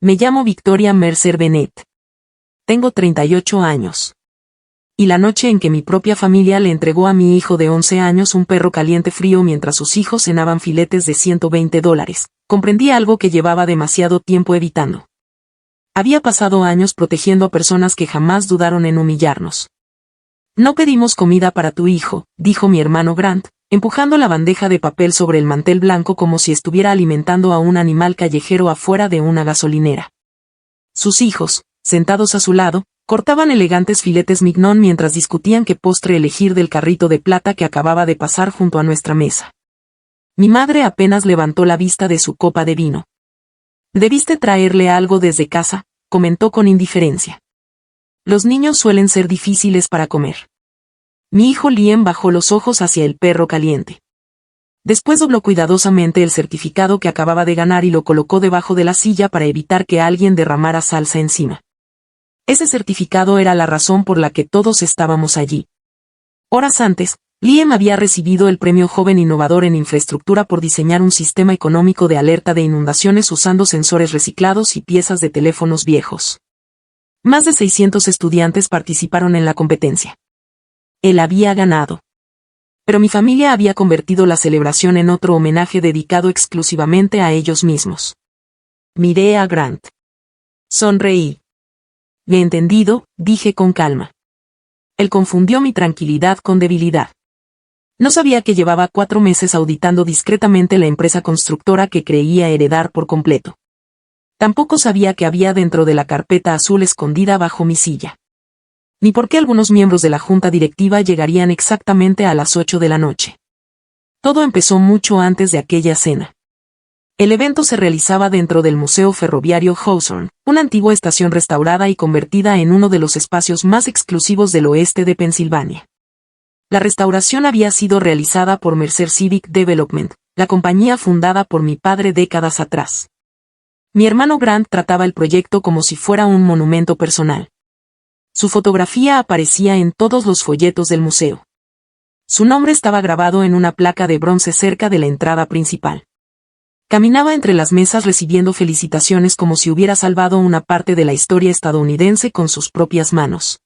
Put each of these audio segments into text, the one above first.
Me llamo Victoria Mercer Bennett. Tengo 38 años. Y la noche en que mi propia familia le entregó a mi hijo de 11 años un perro caliente frío mientras sus hijos cenaban filetes de $120, comprendí algo que llevaba demasiado tiempo evitando. Había pasado años protegiendo a personas que jamás dudaron en humillarnos. No pedimos comida para tu hijo, dijo mi hermano Grant, empujando la bandeja de papel sobre el mantel blanco como si estuviera alimentando a un animal callejero afuera de una gasolinera. Sus hijos, sentados a su lado, cortaban elegantes filetes mignon mientras discutían qué postre elegir del carrito de plata que acababa de pasar junto a nuestra mesa. Mi madre apenas levantó la vista de su copa de vino. «Debiste traerle algo desde casa», comentó con indiferencia. «Los niños suelen ser difíciles para comer». Mi hijo Liam bajó los ojos hacia el perro caliente. Después dobló cuidadosamente el certificado que acababa de ganar y lo colocó debajo de la silla para evitar que alguien derramara salsa encima. Ese certificado era la razón por la que todos estábamos allí. Horas antes, Liam había recibido el premio Joven Innovador en Infraestructura por diseñar un sistema económico de alerta de inundaciones usando sensores reciclados y piezas de teléfonos viejos. Más de 600 estudiantes participaron en la competencia. Él había ganado. Pero mi familia había convertido la celebración en otro homenaje dedicado exclusivamente a ellos mismos. Miré a Grant. Sonreí. «He entendido», dije con calma. Él confundió mi tranquilidad con debilidad. No sabía que llevaba 4 meses auditando discretamente la empresa constructora que creía heredar por completo. Tampoco sabía que había dentro de la carpeta azul escondida bajo mi silla. Ni por qué algunos miembros de la junta directiva llegarían exactamente a las 8 de la noche. Todo empezó mucho antes de aquella cena. El evento se realizaba dentro del Museo Ferroviario Hawthorne, una antigua estación restaurada y convertida en uno de los espacios más exclusivos del oeste de Pensilvania. La restauración había sido realizada por Mercer Civic Development, la compañía fundada por mi padre décadas atrás. Mi hermano Grant trataba el proyecto como si fuera un monumento personal. Su fotografía aparecía en todos los folletos del museo. Su nombre estaba grabado en una placa de bronce cerca de la entrada principal. Caminaba entre las mesas recibiendo felicitaciones como si hubiera salvado una parte de la historia estadounidense con sus propias manos.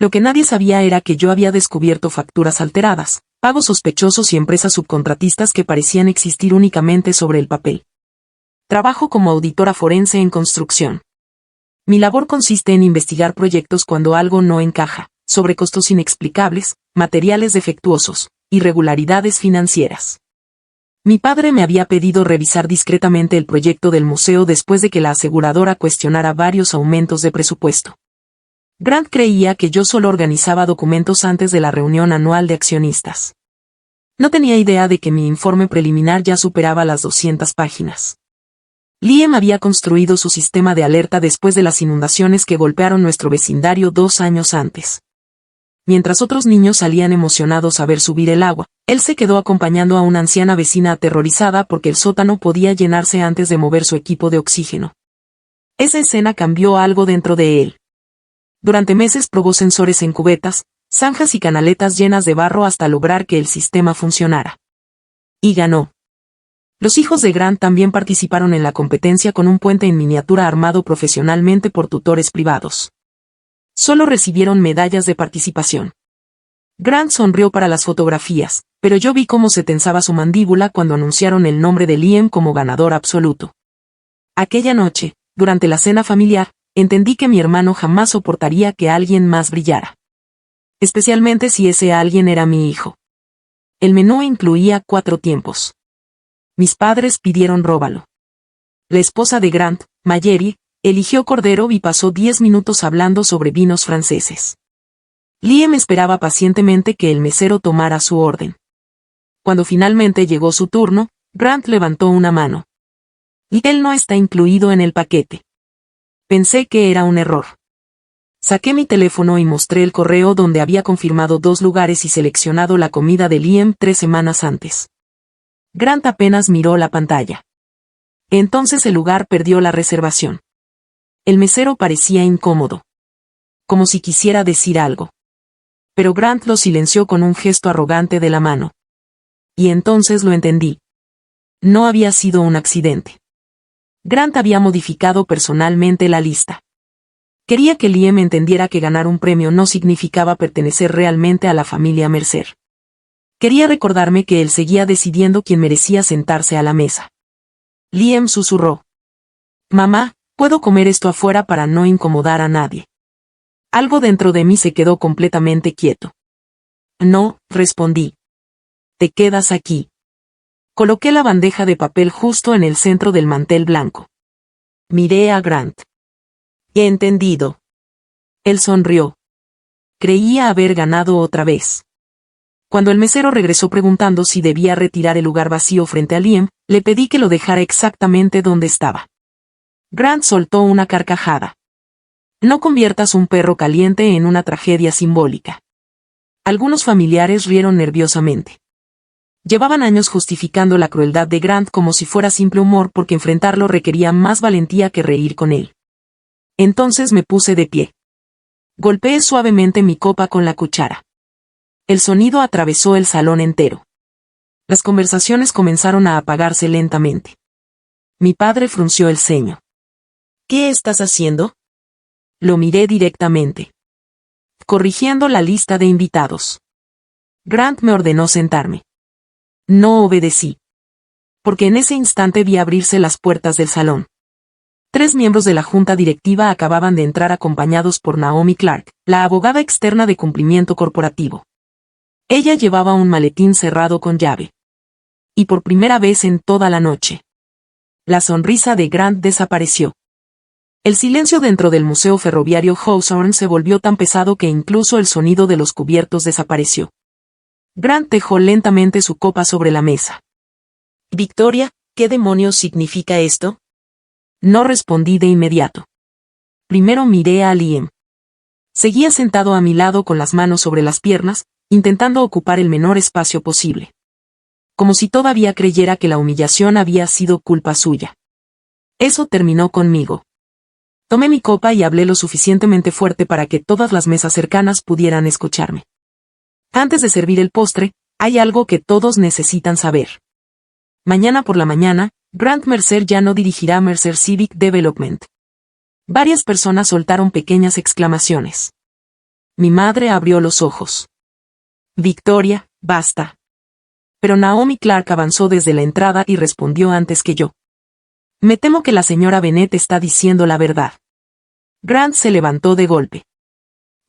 Lo que nadie sabía era que yo había descubierto facturas alteradas, pagos sospechosos y empresas subcontratistas que parecían existir únicamente sobre el papel. Trabajo como auditora forense en construcción. Mi labor consiste en investigar proyectos cuando algo no encaja, sobrecostos inexplicables, materiales defectuosos, irregularidades financieras. Mi padre me había pedido revisar discretamente el proyecto del museo después de que la aseguradora cuestionara varios aumentos de presupuesto. Grant creía que yo solo organizaba documentos antes de la reunión anual de accionistas. No tenía idea de que mi informe preliminar ya superaba las 200 páginas. Liam había construido su sistema de alerta después de las inundaciones que golpearon nuestro vecindario 2 años antes. Mientras otros niños salían emocionados a ver subir el agua, él se quedó acompañando a una anciana vecina aterrorizada porque el sótano podía llenarse antes de mover su equipo de oxígeno. Esa escena cambió algo dentro de él. Durante meses probó sensores en cubetas, zanjas y canaletas llenas de barro hasta lograr que el sistema funcionara. Y ganó. Los hijos de Grant también participaron en la competencia con un puente en miniatura armado profesionalmente por tutores privados. Solo recibieron medallas de participación. Grant sonrió para las fotografías, pero yo vi cómo se tensaba su mandíbula cuando anunciaron el nombre de Liam como ganador absoluto. Aquella noche, durante la cena familiar, entendí que mi hermano jamás soportaría que alguien más brillara. Especialmente si ese alguien era mi hijo. El menú incluía 4 tiempos. Mis padres pidieron róbalo. La esposa de Grant, Mayeri, eligió cordero y pasó 10 minutos hablando sobre vinos franceses. Liam esperaba pacientemente que el mesero tomara su orden. Cuando finalmente llegó su turno, Grant levantó una mano. Y él no está incluido en el paquete. Pensé que era un error. Saqué mi teléfono y mostré el correo donde había confirmado 2 lugares y seleccionado la comida de Liam 3 semanas antes. Grant apenas miró la pantalla. Entonces el lugar perdió la reservación. El mesero parecía incómodo. Como si quisiera decir algo. Pero Grant lo silenció con un gesto arrogante de la mano. Y entonces lo entendí. No había sido un accidente. Grant había modificado personalmente la lista. Quería que Liam entendiera que ganar un premio no significaba pertenecer realmente a la familia Mercer. Quería recordarme que él seguía decidiendo quién merecía sentarse a la mesa. Liam susurró. Mamá, puedo comer esto afuera para no incomodar a nadie. Algo dentro de mí se quedó completamente quieto. No, respondí. Te quedas aquí. Coloqué la bandeja de papel justo en el centro del mantel blanco. Miré a Grant. He entendido. Él sonrió. Creía haber ganado otra vez. Cuando el mesero regresó preguntando si debía retirar el lugar vacío frente a Liam, le pedí que lo dejara exactamente donde estaba. Grant soltó una carcajada. No conviertas un perro caliente en una tragedia simbólica. Algunos familiares rieron nerviosamente. Llevaban años justificando la crueldad de Grant como si fuera simple humor porque enfrentarlo requería más valentía que reír con él. Entonces me puse de pie. Golpeé suavemente mi copa con la cuchara. El sonido atravesó el salón entero. Las conversaciones comenzaron a apagarse lentamente. Mi padre frunció el ceño. ¿Qué estás haciendo? Lo miré directamente. Corrigiendo la lista de invitados. Grant me ordenó sentarme. No obedecí. Porque en ese instante vi abrirse las puertas del salón. 3 miembros de la junta directiva acababan de entrar acompañados por Naomi Clark, la abogada externa de cumplimiento corporativo. Ella llevaba un maletín cerrado con llave. Y por primera vez en toda la noche. La sonrisa de Grant desapareció. El silencio dentro del Museo Ferroviario Hawthorne se volvió tan pesado que incluso el sonido de los cubiertos desapareció. Grant dejó lentamente su copa sobre la mesa. Victoria, ¿qué demonios significa esto? No respondí de inmediato. Primero miré a Liam. Seguía sentado a mi lado con las manos sobre las piernas, intentando ocupar el menor espacio posible. Como si todavía creyera que la humillación había sido culpa suya. Eso terminó conmigo. Tomé mi copa y hablé lo suficientemente fuerte para que todas las mesas cercanas pudieran escucharme. Antes de servir el postre, hay algo que todos necesitan saber. Mañana por la mañana, Grant Mercer ya no dirigirá Mercer Civic Development. Varias personas soltaron pequeñas exclamaciones. Mi madre abrió los ojos. Victoria, basta. Pero Naomi Clark avanzó desde la entrada y respondió antes que yo. Me temo que la señora Bennett está diciendo la verdad. Grant se levantó de golpe.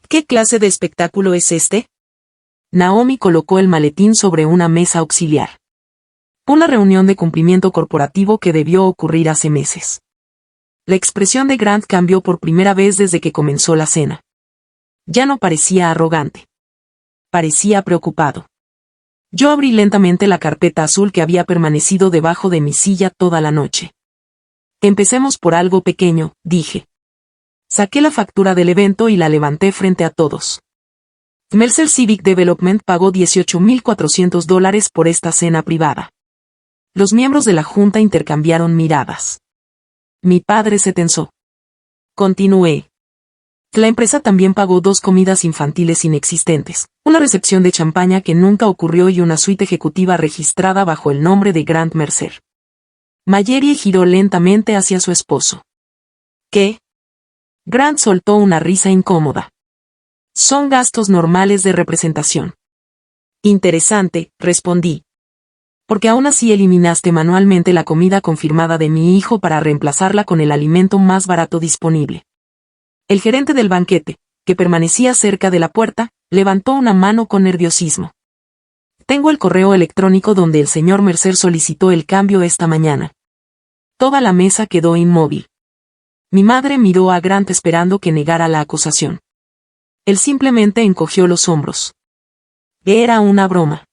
¿Qué clase de espectáculo es este? Naomi colocó el maletín sobre una mesa auxiliar. Una reunión de cumplimiento corporativo que debió ocurrir hace meses. La expresión de Grant cambió por primera vez desde que comenzó la cena. Ya no parecía arrogante. Parecía preocupado. Yo abrí lentamente la carpeta azul que había permanecido debajo de mi silla toda la noche. Empecemos por algo pequeño, dije. Saqué la factura del evento y la levanté frente a todos. Mercer Civic Development pagó $18,400 por esta cena privada. Los miembros de la junta intercambiaron miradas. Mi padre se tensó. Continué. La empresa también pagó 2 comidas infantiles inexistentes, una recepción de champaña que nunca ocurrió y una suite ejecutiva registrada bajo el nombre de Grant Mercer. Mallory giró lentamente hacia su esposo. ¿Qué? Grant soltó una risa incómoda. Son gastos normales de representación. Interesante, respondí. Porque aún así eliminaste manualmente la comida confirmada de mi hijo para reemplazarla con el alimento más barato disponible. El gerente del banquete, que permanecía cerca de la puerta, levantó una mano con nerviosismo. Tengo el correo electrónico donde el señor Mercer solicitó el cambio esta mañana. Toda la mesa quedó inmóvil. Mi madre miró a Grant esperando que negara la acusación. Él simplemente encogió los hombros. Era una broma.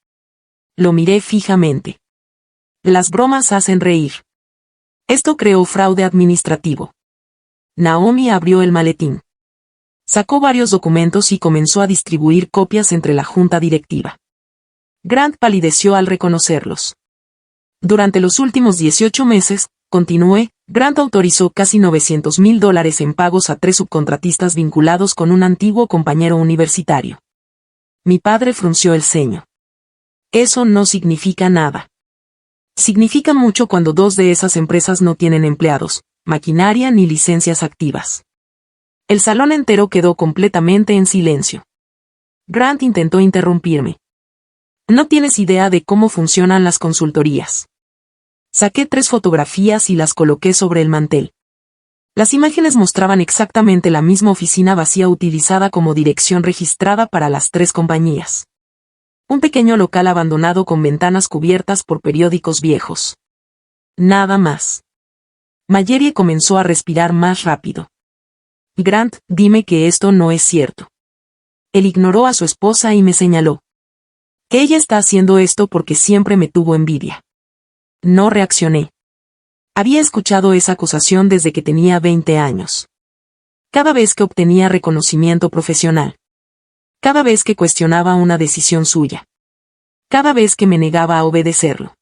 Lo miré fijamente. Las bromas hacen reír. Esto creó fraude administrativo. Naomi abrió el maletín. Sacó varios documentos y comenzó a distribuir copias entre la junta directiva. Grant palideció al reconocerlos. Durante los últimos 18 meses, continué, Grant autorizó casi $900,000 en pagos a 3 subcontratistas vinculados con un antiguo compañero universitario. Mi padre frunció el ceño. Eso no significa nada. Significa mucho cuando dos de esas empresas no tienen empleados, maquinaria ni licencias activas. El salón entero quedó completamente en silencio. Grant intentó interrumpirme. No tienes idea de cómo funcionan las consultorías. Saqué 3 fotografías y las coloqué sobre el mantel. Las imágenes mostraban exactamente la misma oficina vacía utilizada como dirección registrada para las 3 compañías. Un pequeño local abandonado con ventanas cubiertas por periódicos viejos. Nada más. Mallory comenzó a respirar más rápido. Grant, dime que esto no es cierto. Él ignoró a su esposa y me señaló. Que ella está haciendo esto porque siempre me tuvo envidia. No reaccioné. Había escuchado esa acusación desde que tenía 20 años. Cada vez que obtenía reconocimiento profesional. Cada vez que cuestionaba una decisión suya. Cada vez que me negaba a obedecerlo.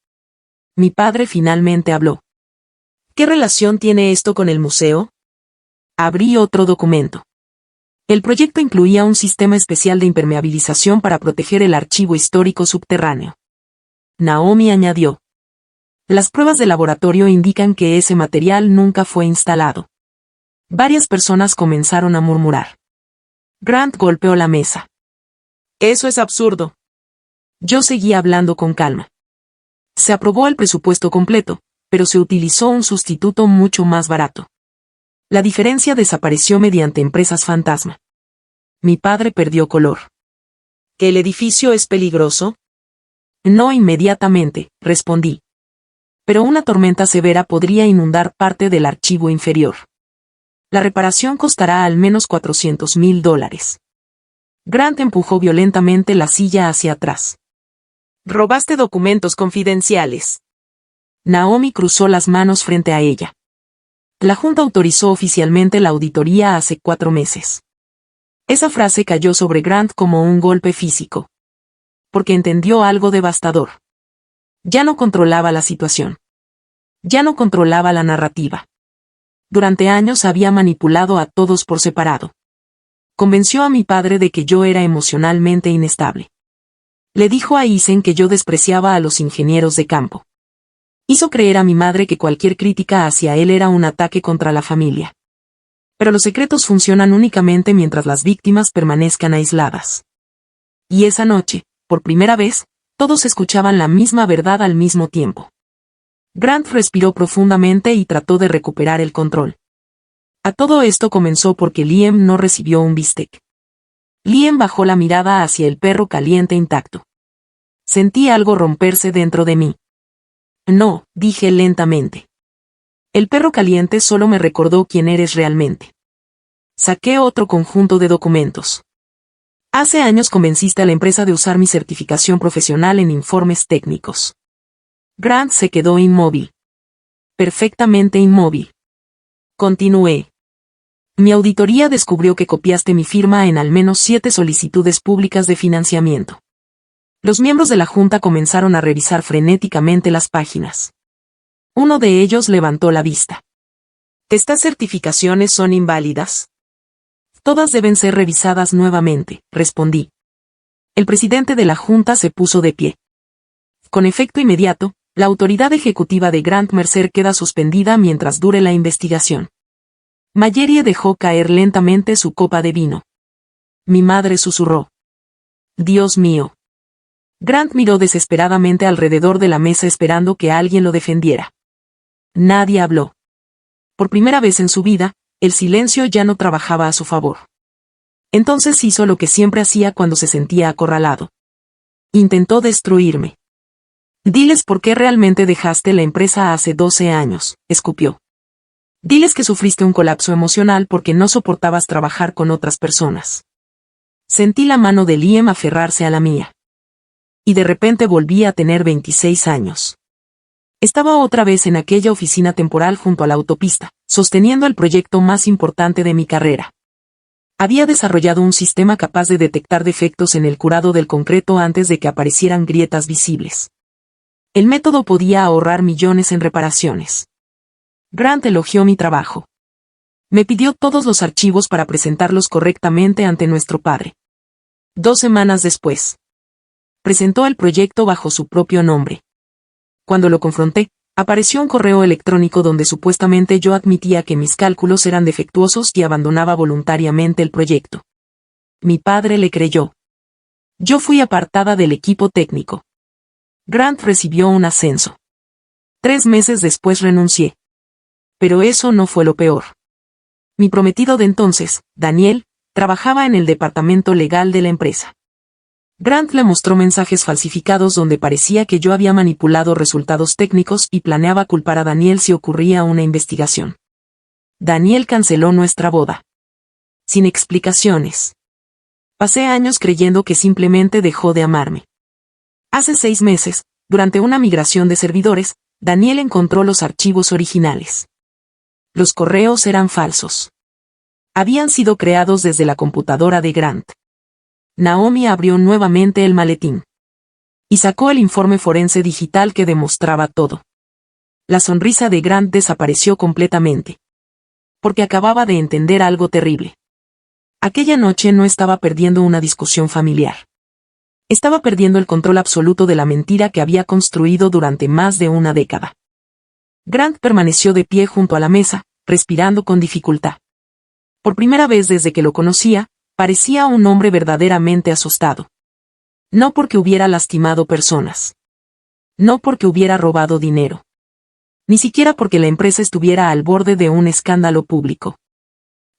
Mi padre finalmente habló. ¿Qué relación tiene esto con el museo? Abrí otro documento. El proyecto incluía un sistema especial de impermeabilización para proteger el archivo histórico subterráneo. Naomi añadió. Las pruebas de laboratorio indican que ese material nunca fue instalado. Varias personas comenzaron a murmurar. Grant golpeó la mesa. Eso es absurdo. Yo seguía hablando con calma. Se aprobó el presupuesto completo, pero se utilizó un sustituto mucho más barato. La diferencia desapareció mediante empresas fantasma. Mi padre perdió color. ¿Que el edificio es peligroso? No inmediatamente, respondí. Pero una tormenta severa podría inundar parte del archivo inferior. La reparación costará al menos $400,000. Grant empujó violentamente la silla hacia atrás. Robaste documentos confidenciales. Naomi cruzó las manos frente a ella. La Junta autorizó oficialmente la auditoría hace 4 meses. Esa frase cayó sobre Grant como un golpe físico. Porque entendió algo devastador. Ya no controlaba la situación. Ya no controlaba la narrativa. Durante años había manipulado a todos por separado. Convenció a mi padre de que yo era emocionalmente inestable. Le dijo a Eisen que yo despreciaba a los ingenieros de campo. Hizo creer a mi madre que cualquier crítica hacia él era un ataque contra la familia. Pero los secretos funcionan únicamente mientras las víctimas permanezcan aisladas. Y esa noche, por primera vez, todos escuchaban la misma verdad al mismo tiempo. Grant respiró profundamente y trató de recuperar el control. A todo esto comenzó porque Liam no recibió un bistec. Liam bajó la mirada hacia el perro caliente intacto. Sentí algo romperse dentro de mí. No, dije lentamente. El perro caliente solo me recordó quién eres realmente. Saqué otro conjunto de documentos. Hace años convenciste a la empresa de usar mi certificación profesional en informes técnicos. Grant se quedó inmóvil. Perfectamente inmóvil. Continué. Mi auditoría descubrió que copiaste mi firma en al menos 7 solicitudes públicas de financiamiento. Los miembros de la Junta comenzaron a revisar frenéticamente las páginas. Uno de ellos levantó la vista. ¿Estas certificaciones son inválidas? Todas deben ser revisadas nuevamente, respondí. El presidente de la Junta se puso de pie. Con efecto inmediato, la autoridad ejecutiva de Grant Mercer queda suspendida mientras dure la investigación. Mallory dejó caer lentamente su copa de vino. Mi madre susurró. Dios mío. Grant miró desesperadamente alrededor de la mesa esperando que alguien lo defendiera. Nadie habló. Por primera vez en su vida, el silencio ya no trabajaba a su favor. Entonces hizo lo que siempre hacía cuando se sentía acorralado. Intentó destruirme. Diles por qué realmente dejaste la empresa hace 12 años, escupió. Diles que sufriste un colapso emocional porque no soportabas trabajar con otras personas. Sentí la mano de Liam aferrarse a la mía. Y de repente volví a tener 26 años. Estaba otra vez en aquella oficina temporal junto a la autopista, sosteniendo el proyecto más importante de mi carrera. Había desarrollado un sistema capaz de detectar defectos en el curado del concreto antes de que aparecieran grietas visibles. El método podía ahorrar millones en reparaciones. Grant elogió mi trabajo. Me pidió todos los archivos para presentarlos correctamente ante nuestro padre. 2 semanas después. Presentó el proyecto bajo su propio nombre. Cuando lo confronté, apareció un correo electrónico donde supuestamente yo admitía que mis cálculos eran defectuosos y abandonaba voluntariamente el proyecto. Mi padre le creyó. Yo fui apartada del equipo técnico. Grant recibió un ascenso. 3 meses después renuncié. Pero eso no fue lo peor. Mi prometido de entonces, Daniel, trabajaba en el departamento legal de la empresa. Grant le mostró mensajes falsificados donde parecía que yo había manipulado resultados técnicos y planeaba culpar a Daniel si ocurría una investigación. Daniel canceló nuestra boda. Sin explicaciones. Pasé años creyendo que simplemente dejó de amarme. Hace 6 meses, durante una migración de servidores, Daniel encontró los archivos originales. Los correos eran falsos. Habían sido creados desde la computadora de Grant. Naomi abrió nuevamente el maletín. Y sacó el informe forense digital que demostraba todo. La sonrisa de Grant desapareció completamente. Porque acababa de entender algo terrible. Aquella noche no estaba perdiendo una discusión familiar. Estaba perdiendo el control absoluto de la mentira que había construido durante más de una década. Grant permaneció de pie junto a la mesa, respirando con dificultad. Por primera vez desde que lo conocía, parecía un hombre verdaderamente asustado. No porque hubiera lastimado personas. No porque hubiera robado dinero. Ni siquiera porque la empresa estuviera al borde de un escándalo público.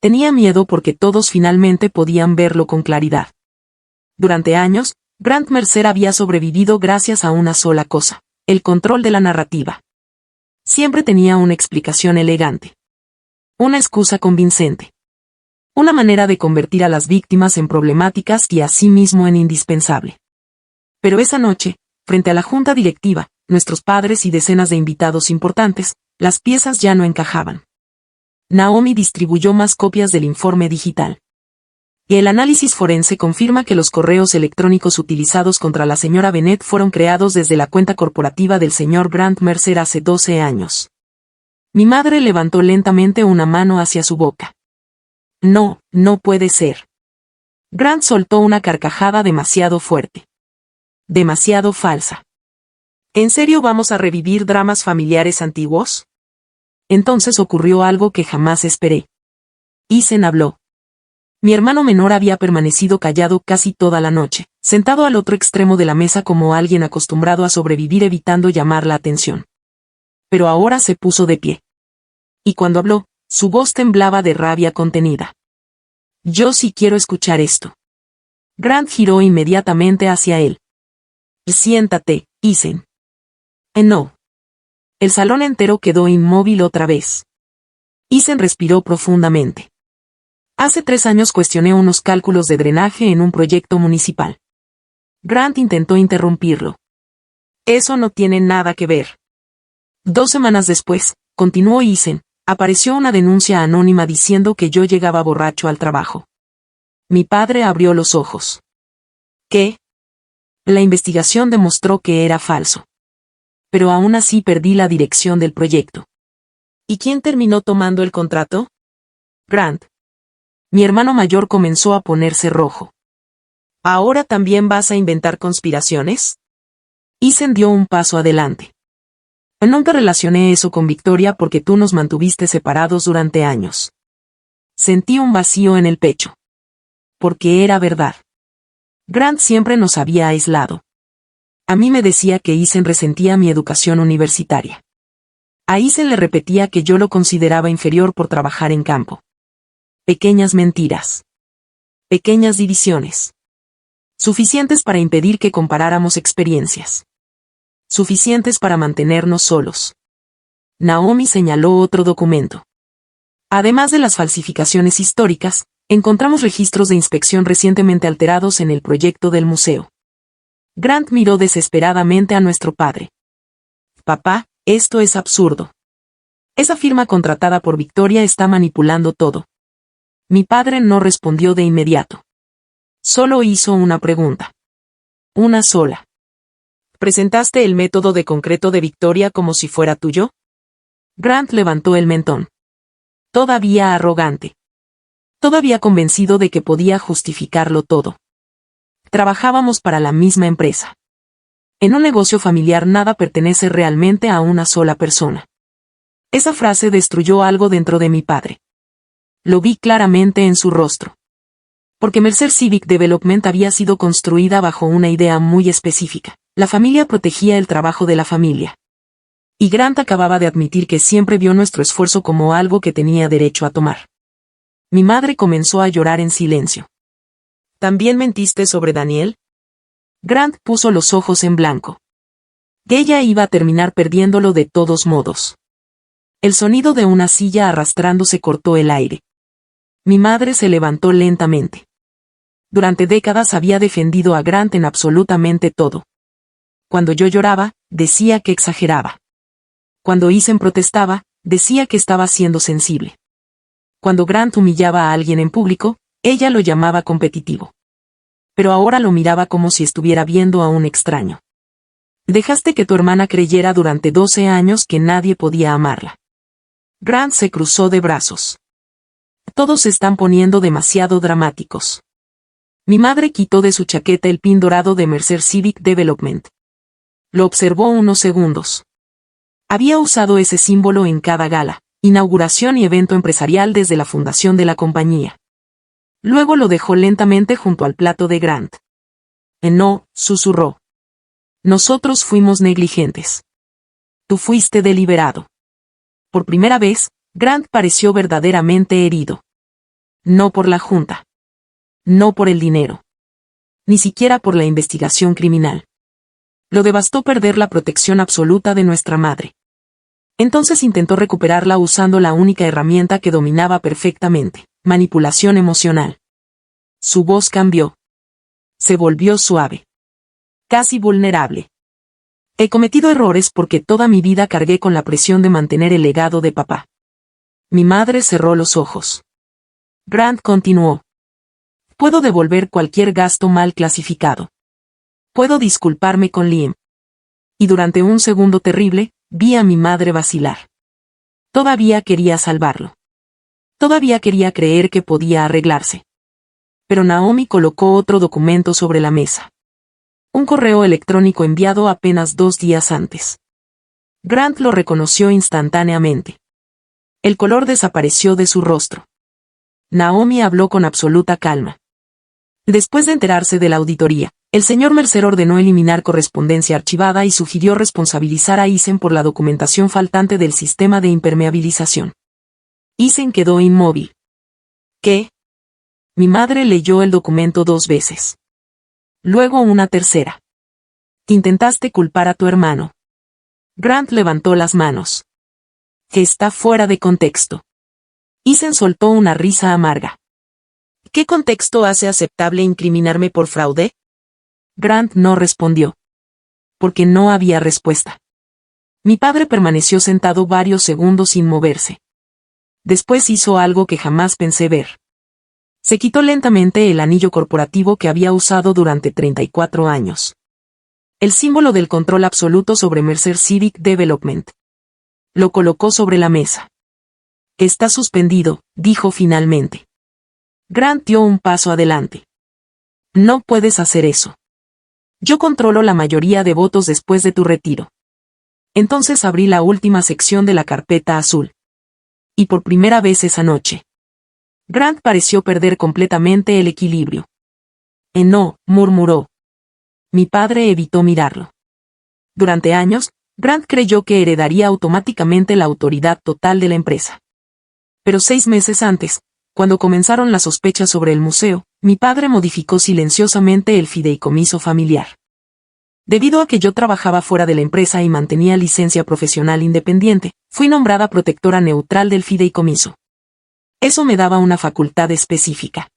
Tenía miedo porque todos finalmente podían verlo con claridad. Durante años, Grant Mercer había sobrevivido gracias a una sola cosa: el control de la narrativa. Siempre tenía una explicación elegante. Una excusa convincente. Una manera de convertir a las víctimas en problemáticas y a sí mismo en indispensable. Pero esa noche, frente a la junta directiva, nuestros padres y decenas de invitados importantes, las piezas ya no encajaban. Naomi distribuyó más copias del informe digital. Y el análisis forense confirma que los correos electrónicos utilizados contra la señora Bennett fueron creados desde la cuenta corporativa del señor Grant Mercer hace 12 años. Mi madre levantó lentamente una mano hacia su boca. No, no puede ser. Grant soltó una carcajada demasiado fuerte. Demasiado falsa. ¿En serio vamos a revivir dramas familiares antiguos? Entonces ocurrió algo que jamás esperé. Ethan habló. Mi hermano menor había permanecido callado casi toda la noche, sentado al otro extremo de la mesa como alguien acostumbrado a sobrevivir evitando llamar la atención. Pero ahora se puso de pie. Y cuando habló, su voz temblaba de rabia contenida. Yo sí quiero escuchar esto. Grant giró inmediatamente hacia él. Siéntate, Ethan. No. El salón entero quedó inmóvil otra vez. Ethan respiró profundamente. Hace 3 años cuestioné unos cálculos de drenaje en un proyecto municipal. Grant intentó interrumpirlo. Eso no tiene nada que ver. 2 semanas después, continuó Ethan, apareció una denuncia anónima diciendo que yo llegaba borracho al trabajo. Mi padre abrió los ojos. ¿Qué? La investigación demostró que era falso. Pero aún así perdí la dirección del proyecto. ¿Y quién terminó tomando el contrato? Grant. Mi hermano mayor comenzó a ponerse rojo. ¿Ahora también vas a inventar conspiraciones? Ethan dio un paso adelante. Nunca relacioné eso con Victoria porque tú nos mantuviste separados durante años. Sentí un vacío en el pecho. Porque era verdad. Grant siempre nos había aislado. A mí me decía que Ethan resentía mi educación universitaria. A Ethan le repetía que yo lo consideraba inferior por trabajar en campo. Pequeñas mentiras. Pequeñas divisiones. Suficientes para impedir que comparáramos experiencias. Suficientes para mantenernos solos. Naomi señaló otro documento. Además de las falsificaciones históricas, encontramos registros de inspección recientemente alterados en el proyecto del museo. Grant miró desesperadamente a nuestro padre. Papá, esto es absurdo. Esa firma contratada por Victoria está manipulando todo. Mi padre no respondió de inmediato. Solo hizo una pregunta. Una sola. ¿Presentaste el método de concreto de Victoria como si fuera tuyo? Grant levantó el mentón. Todavía arrogante. Todavía convencido de que podía justificarlo todo. Trabajábamos para la misma empresa. En un negocio familiar nada pertenece realmente a una sola persona. Esa frase destruyó algo dentro de mi padre. Lo vi claramente en su rostro. Porque Mercer Civic Development había sido construida bajo una idea muy específica. La familia protegía el trabajo de la familia. Y Grant acababa de admitir que siempre vio nuestro esfuerzo como algo que tenía derecho a tomar. Mi madre comenzó a llorar en silencio. ¿También mentiste sobre Daniel? Grant puso los ojos en blanco. Ella iba a terminar perdiéndolo de todos modos. El sonido de una silla arrastrándose cortó el aire. Mi madre se levantó lentamente. Durante décadas había defendido a Grant en absolutamente todo. Cuando yo lloraba, decía que exageraba. Cuando Eisen protestaba, decía que estaba siendo sensible. Cuando Grant humillaba a alguien en público, ella lo llamaba competitivo. Pero ahora lo miraba como si estuviera viendo a un extraño. Dejaste que tu hermana creyera durante 12 años que nadie podía amarla. Grant se cruzó de brazos. Todos se están poniendo demasiado dramáticos. Mi madre quitó de su chaqueta el pin dorado de Mercer Civic Development. Lo observó unos segundos. Había usado ese símbolo en cada gala, inauguración y evento empresarial desde la fundación de la compañía. Luego lo dejó lentamente junto al plato de Grant. No, susurró. Nosotros fuimos negligentes. Tú fuiste deliberado. Por primera vez, Grant pareció verdaderamente herido. No por la junta. No por el dinero. Ni siquiera por la investigación criminal. Lo devastó perder la protección absoluta de nuestra madre. Entonces intentó recuperarla usando la única herramienta que dominaba perfectamente, manipulación emocional. Su voz cambió. Se volvió suave. Casi vulnerable. He cometido errores porque toda mi vida cargué con la presión de mantener el legado de papá. Mi madre cerró los ojos. Grant continuó. Puedo devolver cualquier gasto mal clasificado. Puedo disculparme con Liam. Y durante un segundo terrible, vi a mi madre vacilar. Todavía quería salvarlo. Todavía quería creer que podía arreglarse. Pero Naomi colocó otro documento sobre la mesa. Un correo electrónico enviado apenas 2 días antes. Grant lo reconoció instantáneamente. El color desapareció de su rostro. Naomi habló con absoluta calma. Después de enterarse de la auditoría, el señor Mercer ordenó eliminar correspondencia archivada y sugirió responsabilizar a Eisen por la documentación faltante del sistema de impermeabilización. Eisen quedó inmóvil. ¿Qué? Mi madre leyó el documento 2 veces. Luego una tercera. Intentaste culpar a tu hermano. Grant levantó las manos. Que está fuera de contexto. Eisen soltó una risa amarga. ¿Qué contexto hace aceptable incriminarme por fraude? Grant no respondió. Porque no había respuesta. Mi padre permaneció sentado varios segundos sin moverse. Después hizo algo que jamás pensé ver. Se quitó lentamente el anillo corporativo que había usado durante 34 años. El símbolo del control absoluto sobre Mercer Civic Development. Lo colocó sobre la mesa. Está suspendido, dijo finalmente. Grant dio un paso adelante. No puedes hacer eso. Yo controlo la mayoría de votos después de tu retiro. Entonces abrí la última sección de la carpeta azul. Y por primera vez esa noche. Grant pareció perder completamente el equilibrio. No, murmuró. Mi padre evitó mirarlo. Durante años, Grant creyó que heredaría automáticamente la autoridad total de la empresa. Pero 6 meses antes, cuando comenzaron las sospechas sobre el museo, mi padre modificó silenciosamente el fideicomiso familiar. Debido a que yo trabajaba fuera de la empresa y mantenía licencia profesional independiente, fui nombrada protectora neutral del fideicomiso. Eso me daba una facultad específica.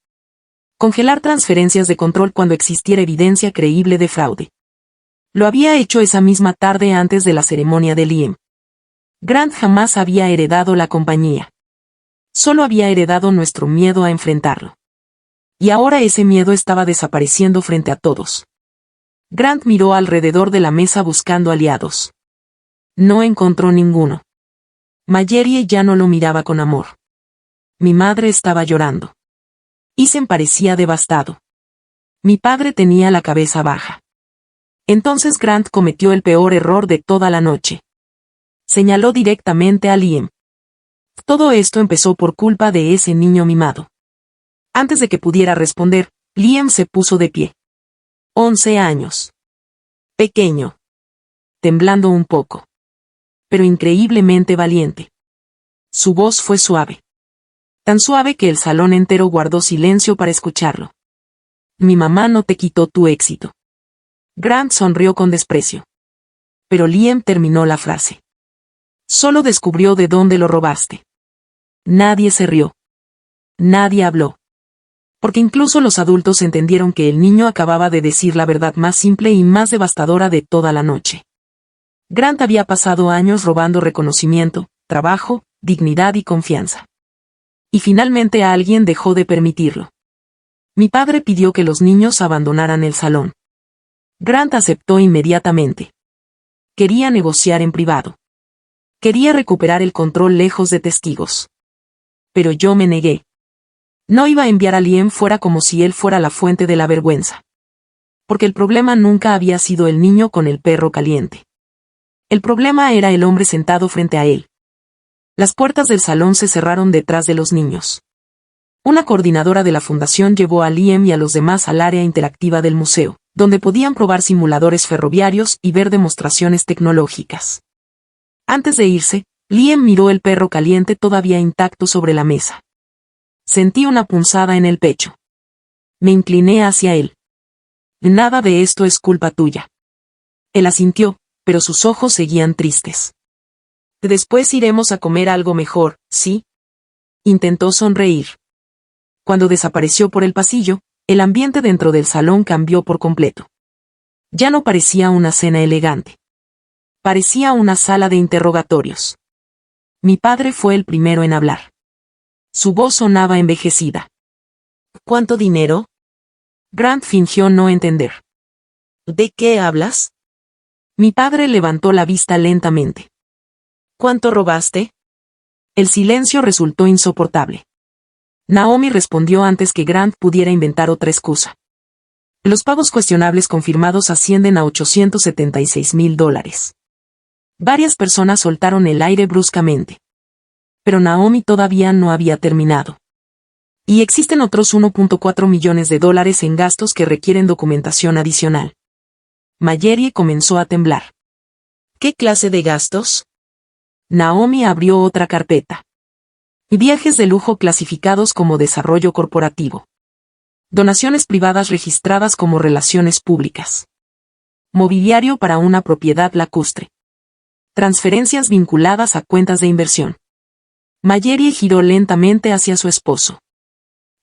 Congelar transferencias de control cuando existiera evidencia creíble de fraude. Lo había hecho esa misma tarde antes de la ceremonia de Liam. Grant jamás había heredado la compañía. Solo había heredado nuestro miedo a enfrentarlo. Y ahora ese miedo estaba desapareciendo frente a todos. Grant miró alrededor de la mesa buscando aliados. No encontró ninguno. Mallory ya no lo miraba con amor. Mi madre estaba llorando. Eisen parecía devastado. Mi padre tenía la cabeza baja. Entonces Grant cometió el peor error de toda la noche. Señaló directamente a Liam. Todo esto empezó por culpa de ese niño mimado. Antes de que pudiera responder, Liam se puso de pie. 11 años. Pequeño. Temblando un poco. Pero increíblemente valiente. Su voz fue suave. Tan suave que el salón entero guardó silencio para escucharlo. Mi mamá no te quitó tu éxito. Grant sonrió con desprecio. Pero Liam terminó la frase. Solo descubrió de dónde lo robaste. Nadie se rió. Nadie habló. Porque incluso los adultos entendieron que el niño acababa de decir la verdad más simple y más devastadora de toda la noche. Grant había pasado años robando reconocimiento, trabajo, dignidad y confianza. Y finalmente alguien dejó de permitirlo. Mi padre pidió que los niños abandonaran el salón. Grant aceptó inmediatamente. Quería negociar en privado. Quería recuperar el control lejos de testigos. Pero yo me negué. No iba a enviar a Liam fuera como si él fuera la fuente de la vergüenza. Porque el problema nunca había sido el niño con el perro caliente. El problema era el hombre sentado frente a él. Las puertas del salón se cerraron detrás de los niños. Una coordinadora de la fundación llevó a Liam y a los demás al área interactiva del museo, donde podían probar simuladores ferroviarios y ver demostraciones tecnológicas. Antes de irse, Liam miró el perro caliente todavía intacto sobre la mesa. Sentí una punzada en el pecho. Me incliné hacia él. Nada de esto es culpa tuya. Él asintió, pero sus ojos seguían tristes. Después iremos a comer algo mejor, ¿sí? Intentó sonreír. Cuando desapareció por el pasillo, el ambiente dentro del salón cambió por completo. Ya no parecía una cena elegante. Parecía una sala de interrogatorios. Mi padre fue el primero en hablar. Su voz sonaba envejecida. ¿Cuánto dinero? Grant fingió no entender. ¿De qué hablas? Mi padre levantó la vista lentamente. ¿Cuánto robaste? El silencio resultó insoportable. Naomi respondió antes que Grant pudiera inventar otra excusa. Los pagos cuestionables confirmados ascienden a $876,000. Varias personas soltaron el aire bruscamente. Pero Naomi todavía no había terminado. Y existen otros $1.4 millones en gastos que requieren documentación adicional. Marjorie comenzó a temblar. ¿Qué clase de gastos? Naomi abrió otra carpeta. Viajes de lujo clasificados como desarrollo corporativo. Donaciones privadas registradas como relaciones públicas. Mobiliario para una propiedad lacustre. Transferencias vinculadas a cuentas de inversión. Marjorie giró lentamente hacia su esposo.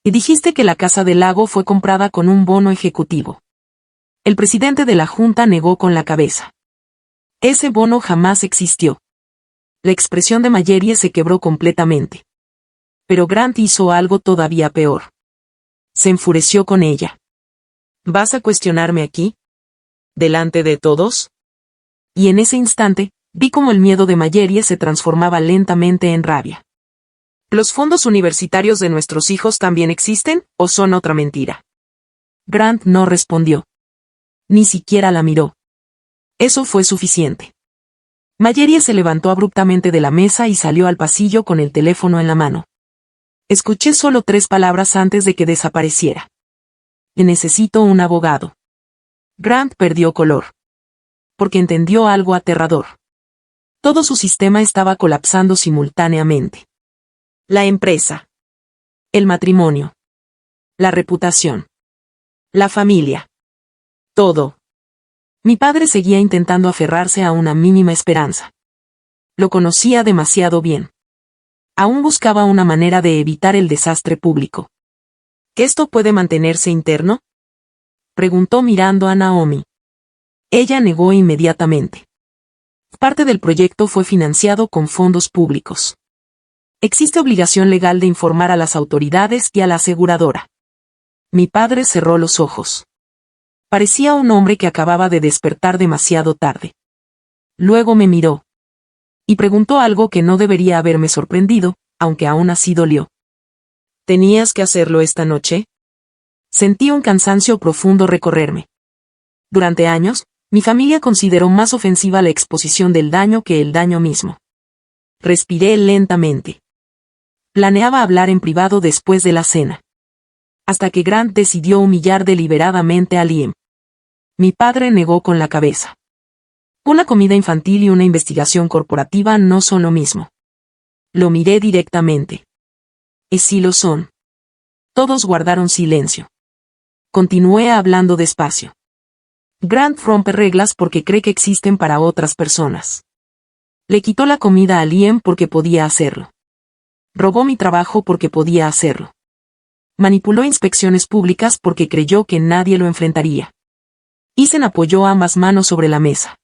Y dijiste que la Casa del Lago fue comprada con un bono ejecutivo. El presidente de la Junta negó con la cabeza. Ese bono jamás existió. La expresión de Marjorie se quebró completamente. Pero Grant hizo algo todavía peor. Se enfureció con ella. ¿Vas a cuestionarme aquí? ¿Delante de todos? Y en ese instante, vi cómo el miedo de Marjorie se transformaba lentamente en rabia. ¿Los fondos universitarios de nuestros hijos también existen, o son otra mentira? Grant no respondió. Ni siquiera la miró. Eso fue suficiente. Marjorie se levantó abruptamente de la mesa y salió al pasillo con el teléfono en la mano. Escuché solo 3 palabras antes de que desapareciera. Necesito un abogado. Grant perdió color. Porque entendió algo aterrador. Todo su sistema estaba colapsando simultáneamente. La empresa. El matrimonio. La reputación. La familia. Todo. Mi padre seguía intentando aferrarse a una mínima esperanza. Lo conocía demasiado bien. Aún buscaba una manera de evitar el desastre público. ¿Que esto puede mantenerse interno? Preguntó mirando a Naomi. Ella negó inmediatamente. Parte del proyecto fue financiado con fondos públicos. Existe obligación legal de informar a las autoridades y a la aseguradora. Mi padre cerró los ojos. Parecía un hombre que acababa de despertar demasiado tarde. Luego me miró. Y preguntó algo que no debería haberme sorprendido, aunque aún así dolió. ¿Tenías que hacerlo esta noche? Sentí un cansancio profundo recorrerme. Durante años, Mi familia consideró más ofensiva la exposición del daño que el daño mismo. Respiré lentamente. Planeaba hablar en privado después de la cena. Hasta que Grant decidió humillar deliberadamente a Liam. Mi padre negó con la cabeza. Una comida infantil y una investigación corporativa no son lo mismo. Lo miré directamente. Y sí lo son. Todos guardaron silencio. Continué hablando despacio. Grant rompe reglas porque cree que existen para otras personas. Le quitó la comida a Liam porque podía hacerlo. Robó mi trabajo porque podía hacerlo. Manipuló inspecciones públicas porque creyó que nadie lo enfrentaría. Ethan apoyó ambas manos sobre la mesa.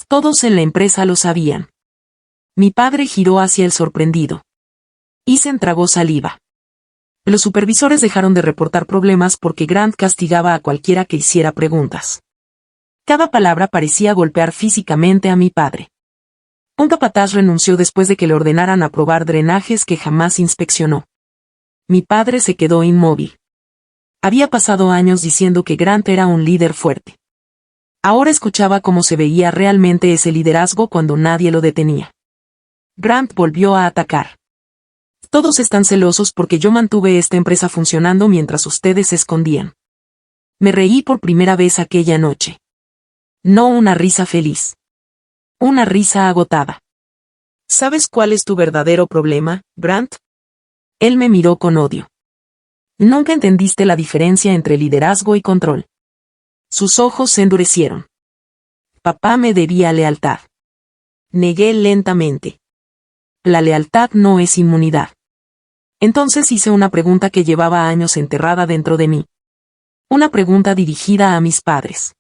Todos en la empresa lo sabían. Mi padre giró hacia el sorprendido. Ethan tragó saliva. Los supervisores dejaron de reportar problemas porque Grant castigaba a cualquiera que hiciera preguntas. Cada palabra parecía golpear físicamente a mi padre. Un capataz renunció después de que le ordenaran aprobar drenajes que jamás inspeccionó. Mi padre se quedó inmóvil. Había pasado años diciendo que Grant era un líder fuerte. Ahora escuchaba cómo se veía realmente ese liderazgo cuando nadie lo detenía. Grant volvió a atacar. Todos están celosos porque yo mantuve esta empresa funcionando mientras ustedes se escondían. Me reí por primera vez aquella noche. No una risa feliz. Una risa agotada. ¿Sabes cuál es tu verdadero problema, Grant? Él me miró con odio. Nunca entendiste la diferencia entre liderazgo y control. Sus ojos se endurecieron. Papá me debía lealtad. Negué lentamente. La lealtad no es inmunidad. Entonces hice una pregunta que llevaba años enterrada dentro de mí. Una pregunta dirigida a mis padres.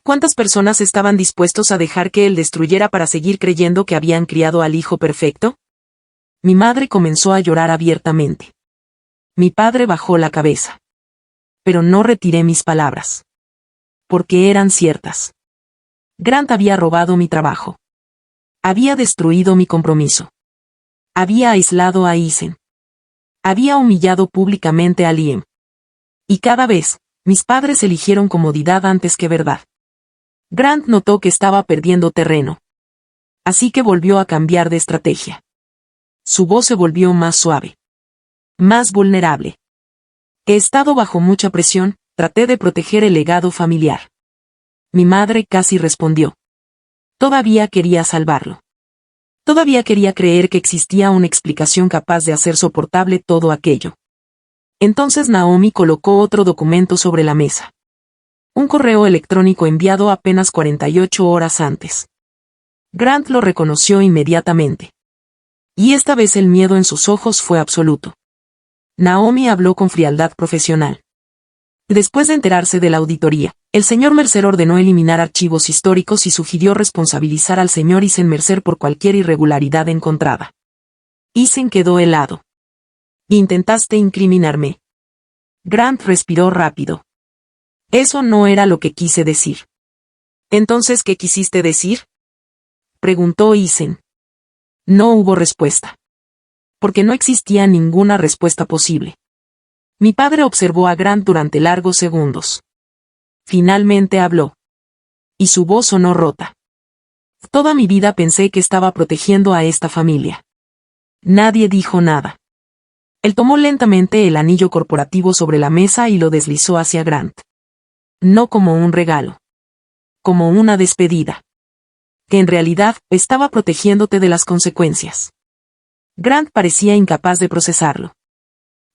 ¿Cuántas personas estaban dispuestos a dejar que él destruyera para seguir creyendo que habían criado al hijo perfecto? Mi madre comenzó a llorar abiertamente. Mi padre bajó la cabeza. Pero no retiré mis palabras. Porque eran ciertas. Grant había robado mi trabajo. Había destruido mi compromiso. Había aislado a Ethan. Había humillado públicamente a Liam. Y cada vez, mis padres eligieron comodidad antes que verdad. Grant notó que estaba perdiendo terreno. Así que volvió a cambiar de estrategia. Su voz se volvió más suave. Más vulnerable. He estado bajo mucha presión, traté de proteger el legado familiar. Mi madre casi respondió. Todavía quería salvarlo. Todavía quería creer que existía una explicación capaz de hacer soportable todo aquello. Entonces Naomi colocó otro documento sobre la mesa. Un correo electrónico enviado apenas 48 horas antes. Grant lo reconoció inmediatamente. Y esta vez el miedo en sus ojos fue absoluto. Naomi habló con frialdad profesional. Después de enterarse de la auditoría, el señor Mercer ordenó eliminar archivos históricos y sugirió responsabilizar al señor Ethan Mercer por cualquier irregularidad encontrada. Ethan quedó helado. Intentaste incriminarme. Grant respiró rápido. Eso no era lo que quise decir. ¿Entonces qué quisiste decir? Preguntó Ethan. No hubo respuesta. Porque no existía ninguna respuesta posible. Mi padre observó a Grant durante largos segundos. Finalmente habló. Y su voz sonó rota. Toda mi vida pensé que estaba protegiendo a esta familia. Nadie dijo nada. Él tomó lentamente el anillo corporativo sobre la mesa y lo deslizó hacia Grant. No como un regalo. Como una despedida. Que en realidad estaba protegiéndote de las consecuencias. Grant parecía incapaz de procesarlo.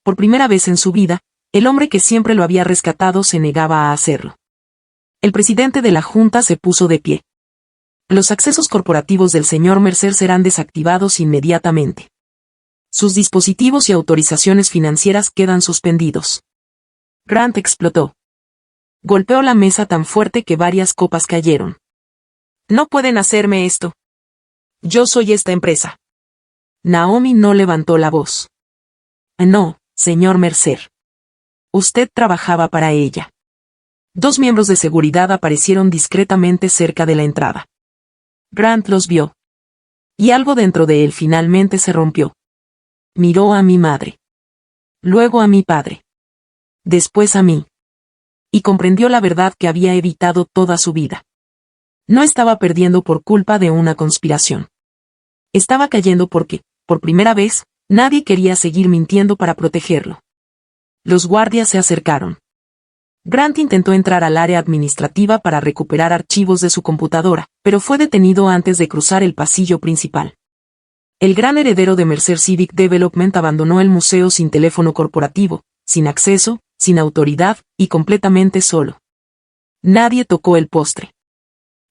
Por primera vez en su vida, el hombre que siempre lo había rescatado se negaba a hacerlo. El presidente de la Junta se puso de pie. Los accesos corporativos del señor Mercer serán desactivados inmediatamente. Sus dispositivos y autorizaciones financieras quedan suspendidos. Grant explotó. Golpeó la mesa tan fuerte que varias copas cayeron. No pueden hacerme esto. Yo soy esta empresa. Naomi no levantó la voz. No, señor Mercer. Usted trabajaba para ella. Dos miembros de seguridad aparecieron discretamente cerca de la entrada. Grant los vio. Y algo dentro de él finalmente se rompió. Miró a mi madre. Luego a mi padre. Después a mí. Y comprendió la verdad que había evitado toda su vida. No estaba perdiendo por culpa de una conspiración. Estaba cayendo porque, por primera vez, nadie quería seguir mintiendo para protegerlo. Los guardias se acercaron. Grant intentó entrar al área administrativa para recuperar archivos de su computadora, pero fue detenido antes de cruzar el pasillo principal. El gran heredero de Mercer Civic Development abandonó el museo sin teléfono corporativo, sin acceso, sin autoridad, y completamente solo. Nadie tocó el postre.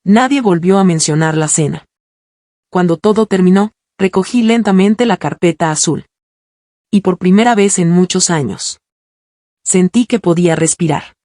Nadie volvió a mencionar la cena. Cuando todo terminó, recogí lentamente la carpeta azul. Y por primera vez en muchos años, sentí que podía respirar.